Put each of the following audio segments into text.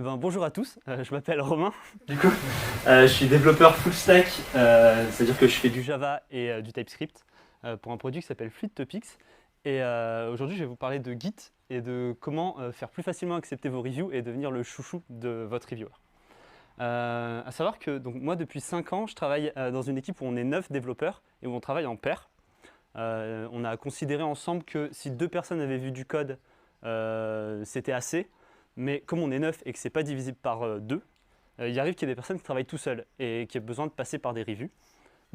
Bonjour à tous, je m'appelle Romain. Du coup, je suis développeur full stack, c'est-à-dire que je fais du Java et du TypeScript pour un produit qui s'appelle Fluid Topics. Et aujourd'hui, je vais vous parler de Git et de comment faire plus facilement accepter vos reviews et devenir le chouchou de votre reviewer. À savoir que donc, moi, depuis 5 ans, je travaille dans une équipe où on est 9 développeurs et où on travaille en pair. On a considéré ensemble que si 2 personnes avaient vu du code, c'était assez. Mais comme on est 9 et que ce n'est pas divisible par 2, il arrive qu'il y ait des personnes qui travaillent tout seuls et qui aient besoin de passer par des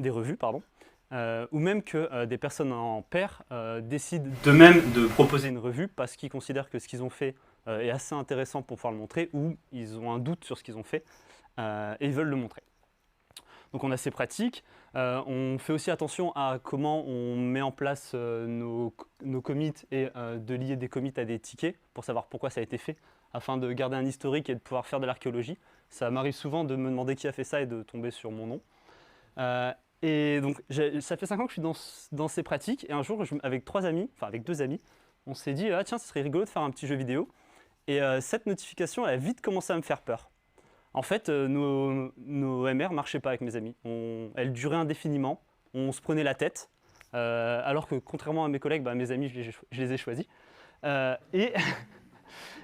revues, pardon. Ou même que des personnes en pair décident d'eux-mêmes de proposer une revue parce qu'ils considèrent que ce qu'ils ont fait est assez intéressant pour pouvoir le montrer, ou ils ont un doute sur ce qu'ils ont fait et ils veulent le montrer. Donc on a ces pratiques. On fait aussi attention à comment on met en place nos commits et de lier des commits à des tickets pour savoir pourquoi ça a été fait, afin de garder un historique et de pouvoir faire de l'archéologie. Ça m'arrive souvent de me demander qui a fait ça et de tomber sur mon nom. Et donc ça fait 5 ans que je suis dans ces pratiques, et un jour avec 3 amis, enfin avec 2 amis, on s'est dit ah tiens, ce serait rigolo de faire un petit jeu vidéo. Et cette notification elle a vite commencé à me faire peur. En fait, nos MR ne marchaient pas avec mes amis. Elles duraient indéfiniment, on se prenait la tête, alors que contrairement à mes collègues, mes amis, je les ai choisis.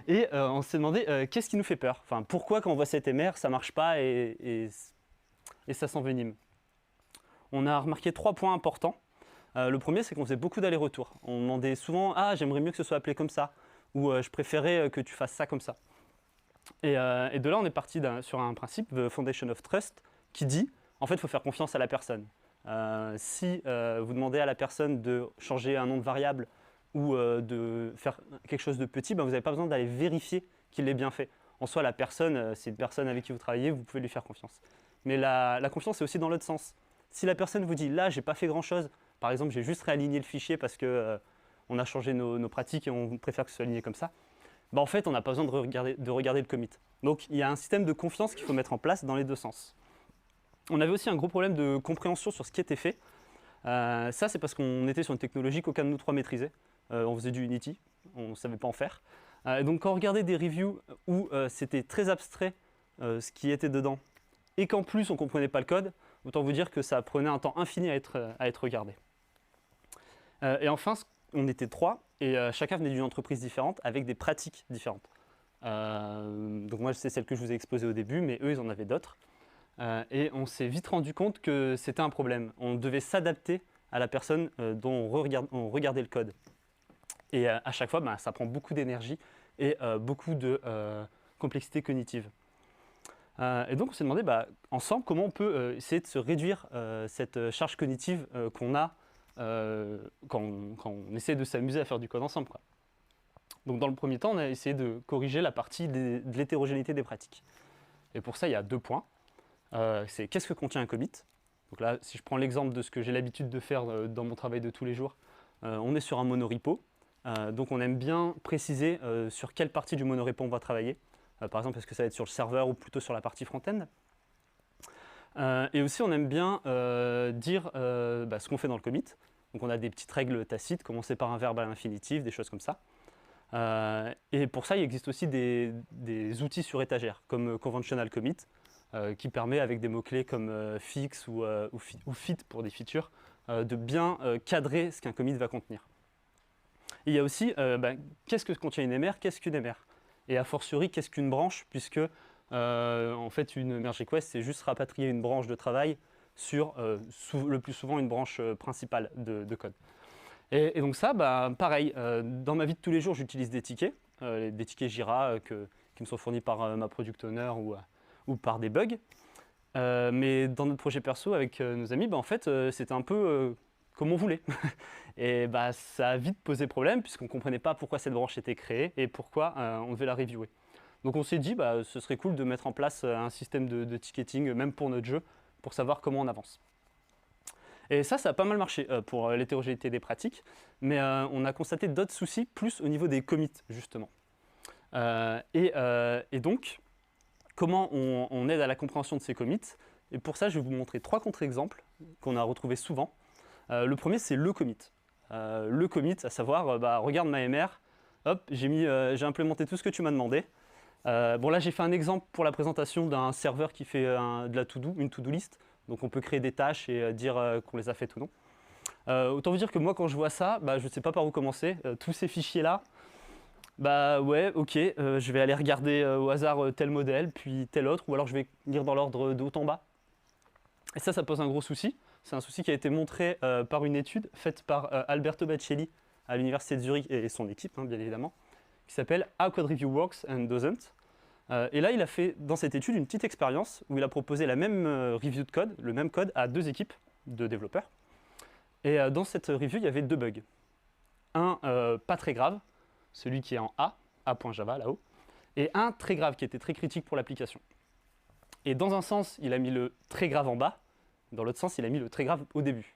Et, on s'est demandé qu'est-ce qui nous fait peur. Enfin, pourquoi quand on voit cette MR, ça ne marche pas et ça s'envenime. On a remarqué 3 points importants. Le premier, c'est qu'on faisait beaucoup d'allers-retours. On demandait souvent « Ah, j'aimerais mieux que ce soit appelé comme ça » ou « Je préférais que tu fasses ça comme ça ». Et de là, on est parti sur un principe, The Foundation of Trust, qui dit, en fait, il faut faire confiance à la personne. Si vous demandez à la personne de changer un nom de variable ou de faire quelque chose de petit, vous n'avez pas besoin d'aller vérifier qu'il l'ait bien fait. En soi, la personne, c'est une personne avec qui vous travaillez, vous pouvez lui faire confiance. Mais la confiance, c'est aussi dans l'autre sens. Si la personne vous dit, là, j'ai pas fait grand-chose, par exemple, j'ai juste réaligné le fichier parce que on a changé nos pratiques et on préfère que ce soit aligné comme ça, en fait, on n'a pas besoin de regarder le commit. Donc, il y a un système de confiance qu'il faut mettre en place dans les deux sens. On avait aussi un gros problème de compréhension sur ce qui était fait. Ça, c'est parce qu'on était sur une technologie qu'aucun de nous trois maîtrisait. On faisait du Unity, on ne savait pas en faire. Donc, quand on regardait des reviews où c'était très abstrait ce qui était dedans, et qu'en plus on ne comprenait pas le code, autant vous dire que ça prenait un temps infini à être regardé. Et enfin, on était 3, et chacun venait d'une entreprise différente avec des pratiques différentes. Donc moi, c'est celle que je vous ai exposée au début, mais eux, ils en avaient d'autres. Et on s'est vite rendu compte que c'était un problème. On devait s'adapter à la personne dont on regardait le code. Et à chaque fois, ça prend beaucoup d'énergie et beaucoup de complexité cognitive. Et donc on s'est demandé ensemble comment on peut essayer de se réduire cette charge cognitive qu'on a quand on essaie de s'amuser à faire du code ensemble, quoi. Donc dans le premier temps, on a essayé de corriger la partie de l'hétérogénéité des pratiques. Et pour ça, il y a 2 points. C'est qu'est-ce que contient un commit. Donc là, si je prends l'exemple de ce que j'ai l'habitude de faire dans mon travail de tous les jours, on est sur un monorepo. Donc on aime bien préciser sur quelle partie du monorepo on va travailler. Par exemple, est-ce que ça va être sur le serveur ou plutôt sur la partie front-end. Et aussi, on aime bien dire ce qu'on fait dans le commit. Donc on a des petites règles tacites, commencer par un verbe à l'infinitif, des choses comme ça. Et pour ça, il existe aussi des outils sur étagère, comme Conventional Commit, qui permet, avec des mots-clés comme fix ou fit pour des features, de bien cadrer ce qu'un commit va contenir. Et il y a aussi, qu'est-ce que contient une MR, qu'est-ce qu'une MR? Et a fortiori, qu'est-ce qu'une branche, puisque en fait, une merge request, c'est juste rapatrier une branche de travail sur le plus souvent une branche principale de code. Et donc ça, pareil, dans ma vie de tous les jours, j'utilise des tickets Jira qui me sont fournis par ma product owner ou par des bugs. Mais dans notre projet perso avec nos amis, en fait, c'était un peu comme on voulait. Et ça a vite posé problème puisqu'on ne comprenait pas pourquoi cette branche était créée et pourquoi on devait la reviewer. Donc on s'est dit, ce serait cool de mettre en place un système de ticketing, même pour notre jeu, pour savoir comment on avance. Et ça a pas mal marché pour l'hétérogénéité des pratiques, mais on a constaté d'autres soucis, plus au niveau des commits, justement. Et donc, comment on aide à la compréhension de ces commits? Et pour ça, je vais vous montrer 3 contre-exemples qu'on a retrouvés souvent. Le premier, c'est le commit. Le commit, à savoir, regarde ma MR, hop, j'ai implémenté tout ce que tu m'as demandé, Bon là j'ai fait un exemple pour la présentation d'un serveur qui fait de la to-do, une to-do list. Donc on peut créer des tâches et dire qu'on les a faites ou non. Autant vous dire que moi quand je vois ça, je ne sais pas par où commencer. Tous ces fichiers là, ouais ok, je vais aller regarder au hasard tel modèle, puis tel autre, ou alors je vais lire dans l'ordre de haut en bas. Et ça pose un gros souci. C'est un souci qui a été montré par une étude faite par Alberto Baccelli à l'université de Zurich et son équipe, bien évidemment, qui s'appelle How Code Review Works and Doesn't. Et là, il a fait dans cette étude une petite expérience où il a proposé la même review de code, le même code, à 2 équipes de développeurs. Et dans cette review, il y avait 2 bugs. Un pas très grave, celui qui est en A.java là-haut, et un très grave qui était très critique pour l'application. Et dans un sens, il a mis le très grave en bas, dans l'autre sens, il a mis le très grave au début.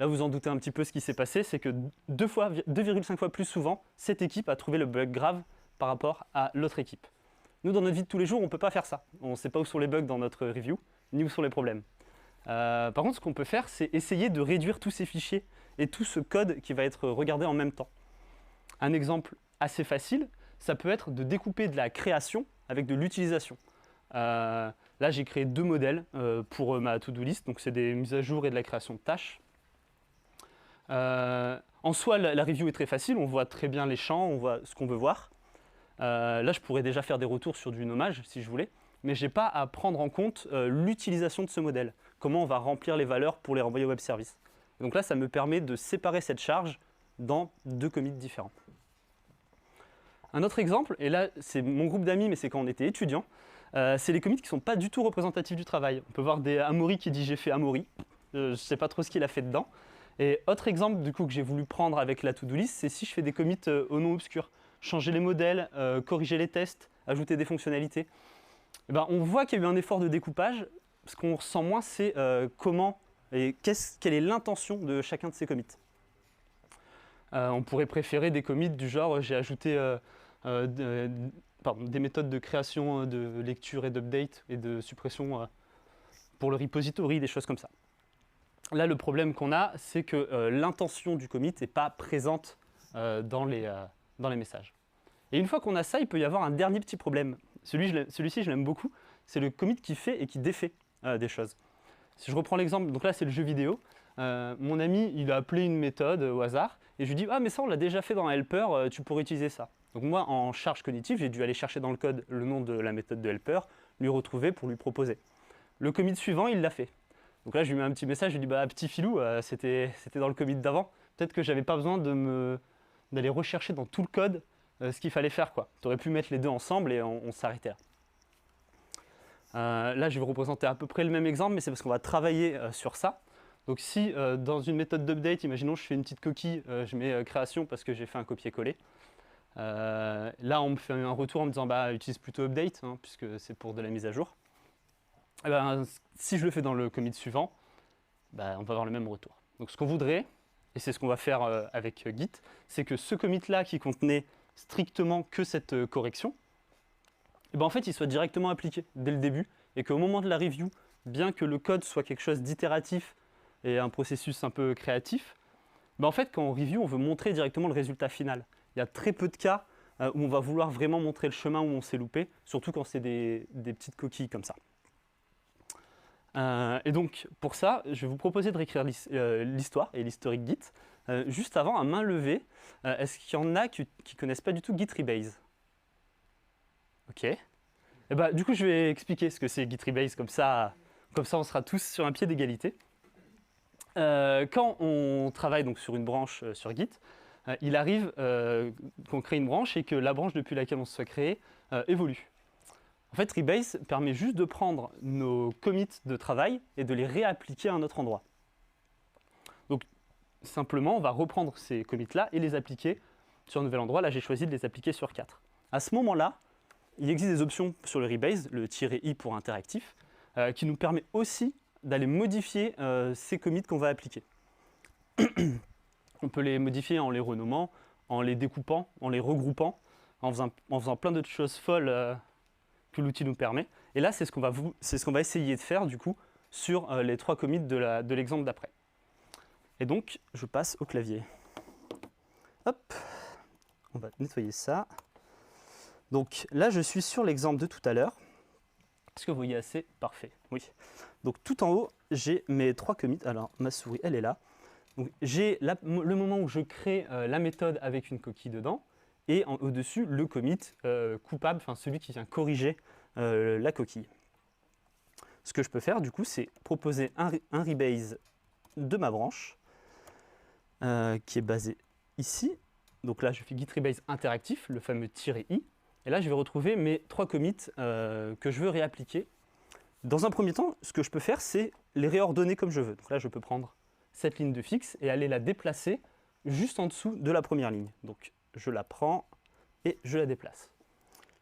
Là, vous en doutez un petit peu ce qui s'est passé, c'est que 2,5 fois plus souvent, cette équipe a trouvé le bug grave par rapport à l'autre équipe. Nous, dans notre vie de tous les jours, on ne peut pas faire ça. On ne sait pas où sont les bugs dans notre review, ni où sont les problèmes. Par contre, ce qu'on peut faire, c'est essayer de réduire tous ces fichiers et tout ce code qui va être regardé en même temps. Un exemple assez facile, ça peut être de découper de la création avec de l'utilisation. Là, j'ai créé 2 modèles pour ma to-do list, donc c'est des mises à jour et de la création de tâches. En soi, la review est très facile, on voit très bien les champs, on voit ce qu'on veut voir. Là, je pourrais déjà faire des retours sur du nommage si je voulais, mais je n'ai pas à prendre en compte l'utilisation de ce modèle, comment on va remplir les valeurs pour les renvoyer au web service. Donc là, ça me permet de séparer cette charge dans 2 commits différents. Un autre exemple, et là c'est mon groupe d'amis, mais c'est quand on était étudiant, c'est les commits qui ne sont pas du tout représentatifs du travail. On peut voir des Amaury qui dit j'ai fait Amaury, je ne sais pas trop ce qu'il a fait dedans. Et autre exemple du coup que j'ai voulu prendre avec la to-do list, c'est si je fais des commits au nom obscur. Changer les modèles, corriger les tests, ajouter des fonctionnalités. Et on voit qu'il y a eu un effort de découpage. Ce qu'on ressent moins, c'est comment et quelle est l'intention de chacun de ces commits. On pourrait préférer des commits du genre j'ai ajouté des méthodes de création, de lecture et d'update et de suppression pour le repository, des choses comme ça. Là, le problème qu'on a, c'est que l'intention du commit n'est pas présente dans les messages. Et une fois qu'on a ça, il peut y avoir un dernier petit problème. Celui-ci, je l'aime beaucoup, c'est le commit qui fait et qui défait des choses. Si je reprends l'exemple, donc là c'est le jeu vidéo, mon ami il a appelé une méthode au hasard, et je lui dis « Ah mais ça on l'a déjà fait dans un helper, tu pourrais utiliser ça ». Donc moi en charge cognitive, j'ai dû aller chercher dans le code le nom de la méthode de helper, lui retrouver pour lui proposer. Le commit suivant, il l'a fait. Donc là je lui mets un petit message, je lui dis « Petit filou, c'était dans le commit d'avant, peut-être que j'avais pas besoin d'aller rechercher dans tout le code ce qu'il fallait faire, quoi. Tu aurais pu mettre les 2 ensemble et on s'arrêtait là. Là, je vais vous représenter à peu près le même exemple, mais c'est parce qu'on va travailler sur ça. Donc si dans une méthode d'update, imaginons je fais une petite coquille, je mets création parce que j'ai fait un copier-coller. Là, on me fait un retour en me disant utilise plutôt update, puisque c'est pour de la mise à jour. Si je le fais dans le commit suivant, on va avoir le même retour. Donc ce qu'on voudrait, et c'est ce qu'on va faire avec Git, c'est que ce commit-là qui contenait strictement que cette correction, en fait, il soit directement appliqué dès le début et qu'au moment de la review, bien que le code soit quelque chose d'itératif et un processus un peu créatif, en fait, quand on review, on veut montrer directement le résultat final. Il y a très peu de cas où on va vouloir vraiment montrer le chemin où on s'est loupé, surtout quand c'est des petites coquilles comme ça. Et donc, pour ça, je vais vous proposer de réécrire l'histoire et l'historique Git. Juste avant, à main levée, est-ce qu'il y en a qui ne connaissent pas du tout Git Rebase? Ok. Et du coup, je vais expliquer ce que c'est Git Rebase, comme ça on sera tous sur un pied d'égalité. Quand on travaille donc sur une branche sur Git, il arrive qu'on crée une branche et que la branche depuis laquelle on se soit créé évolue. En fait, Rebase permet juste de prendre nos commits de travail et de les réappliquer à un autre endroit. Donc, simplement, on va reprendre ces commits-là et les appliquer sur un nouvel endroit. Là, j'ai choisi de les appliquer sur 4. À ce moment-là, il existe des options sur le Rebase, le -i pour interactif, qui nous permet aussi d'aller modifier ces commits qu'on va appliquer. On peut les modifier en les renommant, en les découpant, en les regroupant, en faisant plein d'autres choses folles que l'outil nous permet. Et là, c'est ce qu'on va essayer de faire du coup sur les 3 commits de l'exemple d'après. Et donc, je passe au clavier. Hop, on va nettoyer ça. Donc là, je suis sur l'exemple de tout à l'heure. Est-ce que vous voyez assez? Parfait, oui. Donc tout en haut, j'ai mes 3 commits. Alors ma souris, elle est là. Donc j'ai le moment où je crée la méthode avec une coquille dedans, et au-dessus, le commit coupable, enfin celui qui vient corriger la coquille. Ce que je peux faire, du coup, c'est proposer un rebase de ma branche, qui est basé ici. Donc là, je fais git rebase interactif, le fameux -i. Et là, je vais retrouver mes 3 commits que je veux réappliquer. Dans un premier temps, ce que je peux faire, c'est les réordonner comme je veux. Donc là, je peux prendre cette ligne de fixe et aller la déplacer juste en dessous de la première ligne. Donc je la prends et je la déplace.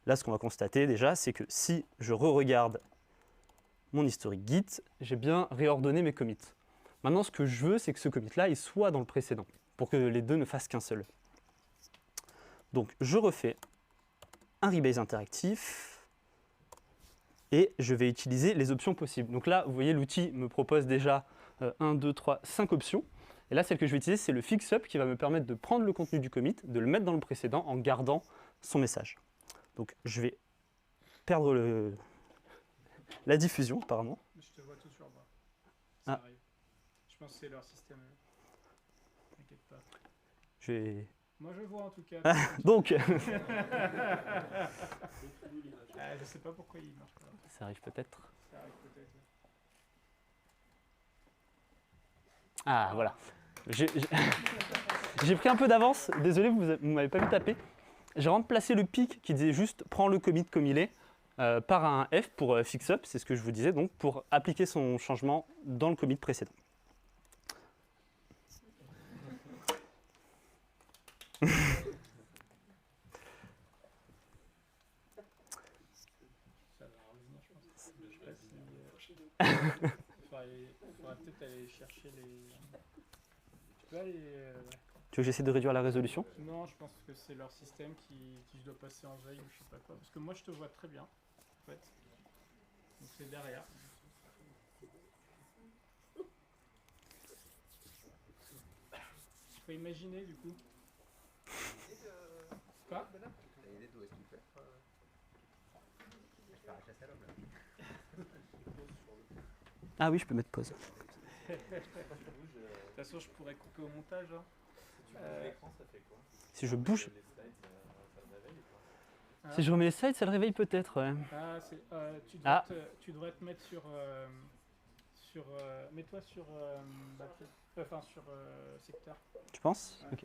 Là, ce qu'on va constater déjà, c'est que si je re-regarde mon historique Git, j'ai bien réordonné mes commits. Maintenant, ce que je veux, c'est que ce commit-là, il soit dans le précédent, pour que les deux ne fassent qu'un seul. Donc, je refais un rebase interactif, et je vais utiliser les options possibles. Donc là, vous voyez, l'outil me propose déjà 1, 2, 3, 5 options. Et là, celle que je vais utiliser, c'est le fix-up qui va me permettre de prendre le contenu du commit, de le mettre dans le précédent en gardant son message. Donc, je vais perdre la diffusion, apparemment. Je te vois tout sur moi. Ça arrive. Je pense que c'est leur système. T'inquiète pas. Moi, je vois en tout cas. Donc je sais pas pourquoi il marche pas. Ça arrive peut-être. Ça arrive peut-être. Ah, voilà. J'ai pris un peu d'avance. Désolé, vous ne m'avez pas vu taper. J'ai remplacé le pic qui disait juste « prends le commit comme il est » par un F pour fix-up, c'est ce que je vous disais, donc pour appliquer son changement dans le commit précédent. Faudra peut-être aller chercher les... Tu peux aller... Tu veux que j'essaie de réduire la résolution? Non, je pense que c'est leur système qui doit passer en veille ou je sais pas quoi. Parce que moi je te vois très bien, en fait. Donc c'est derrière. Il faut imaginer du coup. Quoi? T'as une idée d'où est-ce qu'il fait faire la chasse à l'homme là. Ah oui, je peux mettre pause. De toute façon, je pourrais couper au montage. Hein. Si tu bouges l'écran, ça fait quoi? Si je bouge... Les slides, ça me réveille ou pas? Si je remets les slides, ça le réveille peut-être, ouais. Ah, tu devrais te mettre sur... mets-toi sur... sur secteur. Tu penses? Ouais. Ok.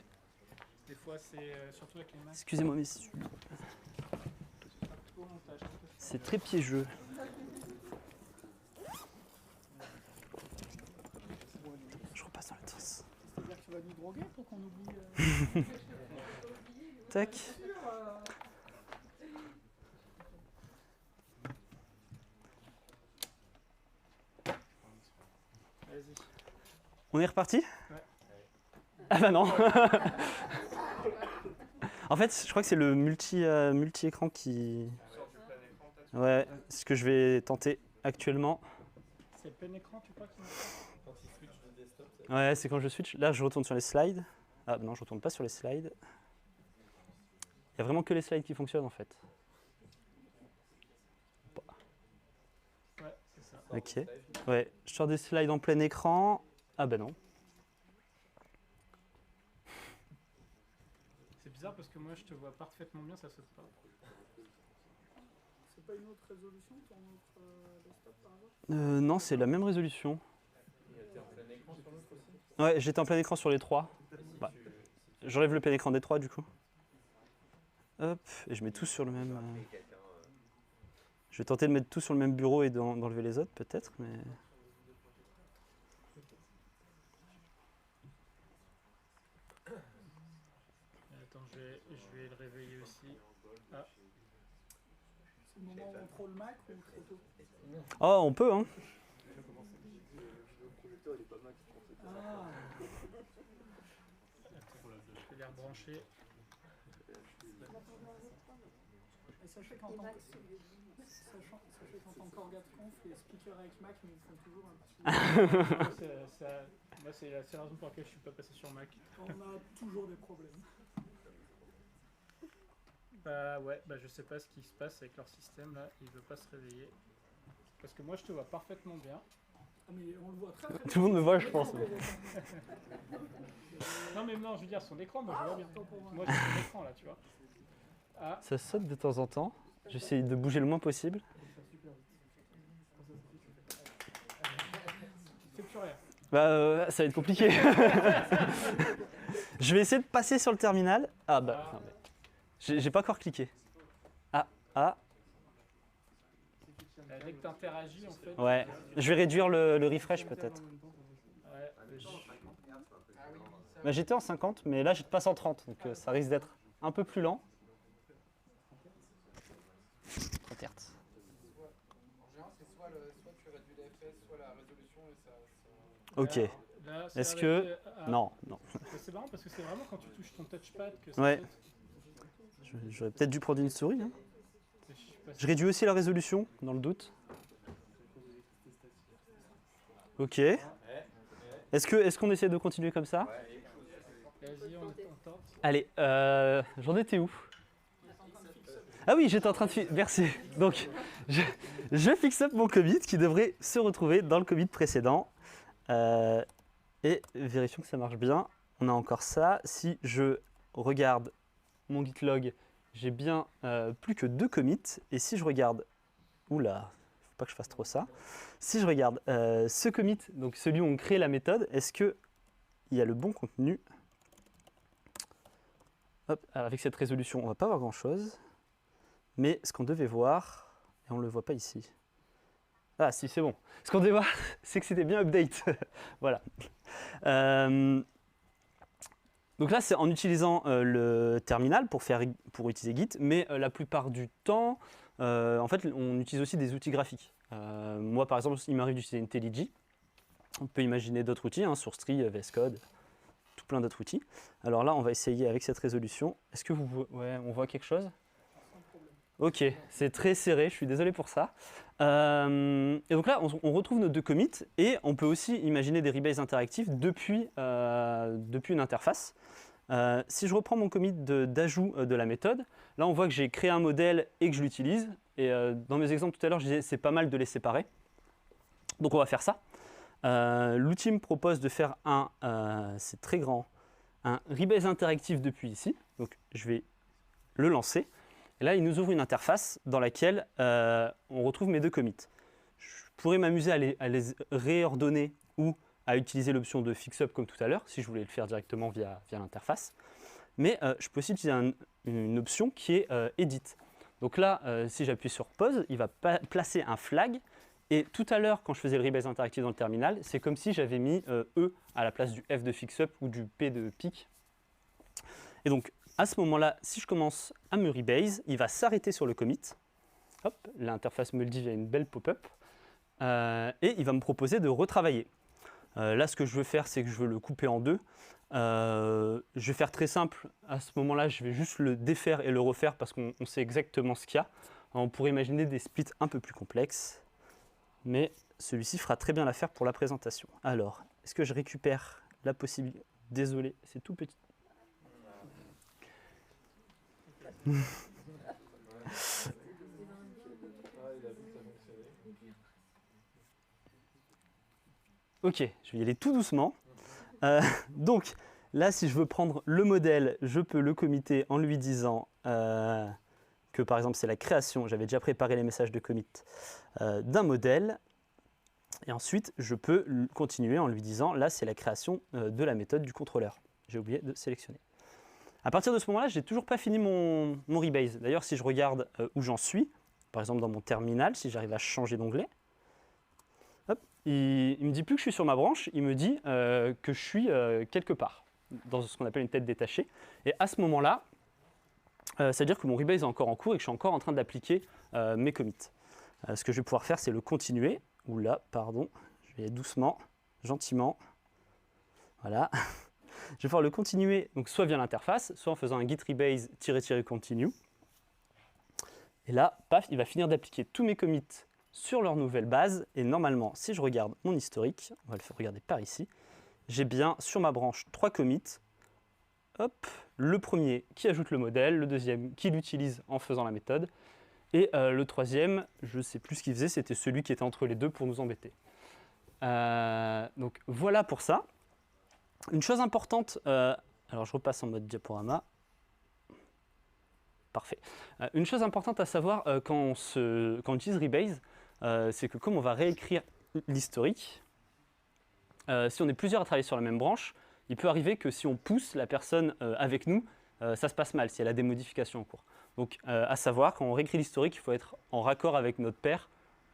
Des fois, c'est surtout avec les mains. Excusez-moi, messieurs. Au montage. C'est très piégeux. Je repasse dans le sens. C'est-à-dire que tu vas nous droguer pour qu'on oublie... Tac. Vas-y. On est reparti? Ouais. Ah bah non. En fait, je crois que c'est le multi-écran qui... Ouais, c'est ce que je vais tenter actuellement. C'est le plein écran, tu crois qu'il Quand il switch de desktop, Ouais, c'est quand je switch. Là, je retourne sur les slides. Ah non, je retourne pas sur les slides. Il n'y a vraiment que les slides qui fonctionnent en fait. Ouais, c'est ça. Ok. Ouais, je sors des slides en plein écran. Ah bah non. C'est bizarre parce que moi je te vois parfaitement bien, ça saute pas. C'est pas une autre résolution ton autre desktop par hasard? Non, c'est la même résolution. t'es en plein écran sur l'autre aussi? Ouais, j'étais en plein écran sur les trois. Bah, j'enlève le plein écran des trois du coup. Hop, et je mets tout sur le même... Je vais tenter de mettre tout sur le même bureau et d'enlever les autres peut-être, mais... Attends, je vais le réveiller aussi. Ah. C'est le moment où on prend le Mac ou trop tôt? Oh, on peut hein. Ah. Je vais les rebrancher. Et sachez qu'en tant qu'orgatconf, les speakers avec Mac nous font toujours un petit... Moi, c'est la seule raison pour laquelle je ne suis pas passé sur Mac. On a toujours des problèmes. Bah ouais, bah je sais pas ce qui se passe avec leur système là, il veut pas se réveiller. Parce que moi je te vois parfaitement bien. Ah mais on le voit très bien. Tout le monde me voit, je pense. Non mais non, je veux dire son écran, moi je vois bien. Moi j'ai son écran là, tu vois. Ah, Ça saute de temps en temps. J'essaie de bouger le moins possible. c'est plus rien. Bah, ça va être compliqué. Je vais essayer de passer sur le terminal. Ah bah, non, mais j'ai pas encore cliqué. Ah, Dès que t'interagis en fait. ouais. Je vais réduire le refresh peut-être. Ouais, Bah, j'étais en 50, mais là je passe en 30, donc ça risque d'être un peu plus lent. 30 Hz. En général, c'est soit tu réduis les FPS, soit la résolution et ça. Ok. là, c'est Est-ce avec, que... ah, Non. C'est marrant parce que c'est vraiment quand tu touches ton touchpad que ça Ouais. saute. J'aurais peut-être dû prendre une souris. Hein. Je suis pas Je sûr. réduis aussi la résolution, dans le doute. Ok. Est-ce qu'on essaie de continuer comme ça? Vas-y, on tente. Allez, j'en étais où? Ah oui, j'étais en train de... Merci. Donc, je fixe up mon commit qui devrait se retrouver dans le commit précédent. Et vérifions que ça marche bien. On a encore ça. Si je regarde mon git log, j'ai bien plus que 2 commits. Et si je regarde... Oula, faut pas que je fasse trop ça. Si je regarde ce commit, donc celui où on crée la méthode, est-ce qu'il y a le bon contenu? Hop, alors avec cette résolution, on ne va pas voir grand-chose. Mais ce qu'on devait voir, et on ne le voit pas ici. Ah si, c'est bon. Ce qu'on devait voir, c'est que c'était bien update. Voilà. Donc là, c'est en utilisant le terminal pour utiliser Git, mais la plupart du temps, en fait, on utilise aussi des outils graphiques. Moi, par exemple, il m'arrive d'utiliser IntelliJ. On peut imaginer d'autres outils, hein, SourceTree, VS Code, tout plein d'autres outils. Alors là, on va essayer avec cette résolution. Est-ce que on voit quelque chose? Ok, c'est très serré, je suis désolé pour ça. Et donc là, on retrouve nos 2 commits et on peut aussi imaginer des rebase interactifs depuis une interface. Si je reprends mon commit d'ajout de la méthode, là on voit que j'ai créé un modèle et que je l'utilise. Et dans mes exemples tout à l'heure, je disais c'est pas mal de les séparer. Donc on va faire ça. L'outil me propose de faire c'est très grand, un rebase interactif depuis ici. Donc je vais le lancer. Et là, il nous ouvre une interface dans laquelle on retrouve mes 2 commits. Je pourrais m'amuser à les réordonner ou à utiliser l'option de fix-up comme tout à l'heure, si je voulais le faire directement via l'interface. Mais je peux aussi utiliser une option qui est Edit. Donc là, si j'appuie sur Pause, il va placer un flag. Et tout à l'heure, quand je faisais le rebase interactif dans le terminal, c'est comme si j'avais mis E à la place du F de fix-up ou du P de pick. Et donc, à ce moment-là, si je commence à me rebase, il va s'arrêter sur le commit. Hop, l'interface me le dit via une belle pop-up. Et il va me proposer de retravailler. Là, ce que je veux faire, c'est que je veux le couper en 2. Je vais faire très simple. À ce moment-là, je vais juste le défaire et le refaire parce qu'on sait exactement ce qu'il y a. On pourrait imaginer des splits un peu plus complexes. Mais celui-ci fera très bien l'affaire pour la présentation. Alors, est-ce que je récupère la possibilité? Désolé, c'est tout petit. Ok, je vais y aller tout doucement. Donc là, si je veux prendre le modèle, je peux le committer en lui disant que par exemple c'est la création, j'avais déjà préparé les messages de commit d'un modèle. Et ensuite, je peux continuer en lui disant là, c'est la création de la méthode du contrôleur. J'ai oublié de sélectionner. À partir de ce moment-là, je n'ai toujours pas fini mon rebase. D'ailleurs, si je regarde où j'en suis, par exemple dans mon terminal, si j'arrive à changer d'onglet, il ne me dit plus que je suis sur ma branche, il me dit que je suis quelque part, dans ce qu'on appelle une tête détachée. Et à ce moment-là, ça veut dire que mon rebase est encore en cours et que je suis encore en train d'appliquer mes commits. Ce que je vais pouvoir faire, c'est le continuer. Oula, pardon, je vais aller doucement, gentiment. Voilà. Je vais pouvoir le continuer, donc soit via l'interface, soit en faisant un git rebase --continue. Et là, paf, il va finir d'appliquer tous mes commits sur leur nouvelle base. Et normalement, si je regarde mon historique, on va le faire regarder par ici, j'ai bien sur ma branche 3 commits hop, le premier qui ajoute le modèle, le deuxième qui l'utilise en faisant la méthode, et le troisième, je ne sais plus ce qu'il faisait, c'était celui qui était entre les deux pour nous embêter. Donc voilà pour ça. Une chose importante, alors je repasse en mode diaporama. Parfait. Une chose importante à savoir quand on utilise Rebase, c'est que comme on va réécrire l'historique, si on est plusieurs à travailler sur la même branche, il peut arriver que si on pousse la personne avec nous, ça se passe mal, si elle a des modifications en cours. Donc à savoir, quand on réécrit l'historique, il faut être en raccord avec notre pair,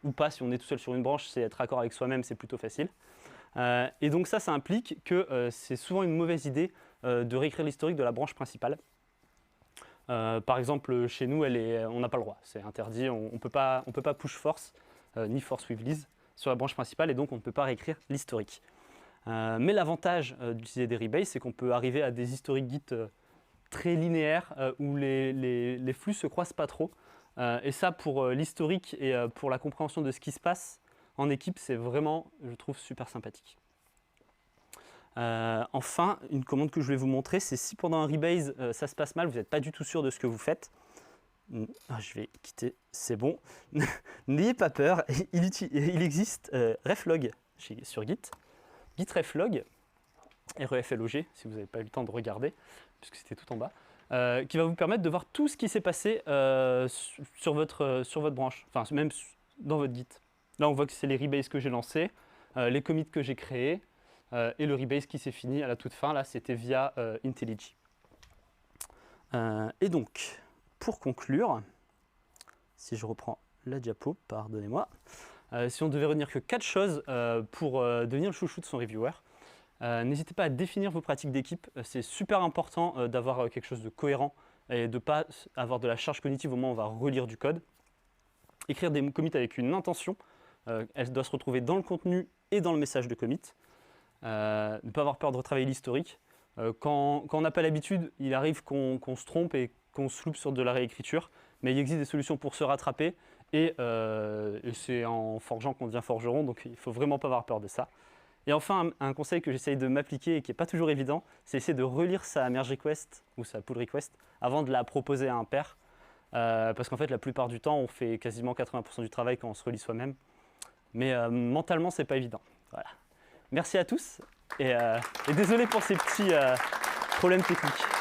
ou pas, si on est tout seul sur une branche, c'est être raccord avec soi-même, c'est plutôt facile. Et donc ça implique que c'est souvent une mauvaise idée de réécrire l'historique de la branche principale. Par exemple, chez nous, on n'a pas le droit, c'est interdit, on ne peut pas push force, ni force with lease sur la branche principale, et donc on ne peut pas réécrire l'historique. Mais l'avantage d'utiliser des Rebase, c'est qu'on peut arriver à des historiques Git très linéaires, où les flux ne se croisent pas trop. Et ça, pour l'historique et pour la compréhension de ce qui se passe en équipe, c'est vraiment, je trouve, super sympathique. Enfin, une commande que je vais vous montrer, c'est si pendant un Rebase, ça se passe mal, vous n'êtes pas du tout sûr de ce que vous faites. Je vais quitter, c'est bon. N'ayez pas peur, il existe reflog sur Git. Git reflog, REFLOG, si vous n'avez pas eu le temps de regarder, puisque c'était tout en bas, qui va vous permettre de voir tout ce qui s'est passé sur votre branche, enfin même dans votre Git. Là, on voit que c'est les Rebase que j'ai lancés, les commits que j'ai créés, et le Rebase qui s'est fini à la toute fin, là, c'était via IntelliJ. Et donc, pour conclure, si je reprends la diapo, pardonnez-moi, si on devait retenir que 4 choses pour devenir le chouchou de son reviewer, n'hésitez pas à définir vos pratiques d'équipe. C'est super important d'avoir quelque chose de cohérent et de ne pas avoir de la charge cognitive au moment où on va relire du code. Écrire des commits avec une intention, elle doit se retrouver dans le contenu et dans le message de commit. Ne pas avoir peur de retravailler l'historique. Quand on n'a pas l'habitude, il arrive qu'on se trompe et qu'on se loupe sur de la réécriture, mais il existe des solutions pour se rattraper et c'est en forgeant qu'on devient forgeron, donc il ne faut vraiment pas avoir peur de ça. Et enfin, un conseil que j'essaye de m'appliquer et qui n'est pas toujours évident, c'est essayer de relire sa merge request ou sa pull request avant de la proposer à un pair, parce qu'en fait, la plupart du temps, on fait quasiment 80% du travail quand on se relit soi-même, mais mentalement, c'est pas évident. Voilà. Merci à tous et désolé pour ces petits problèmes techniques.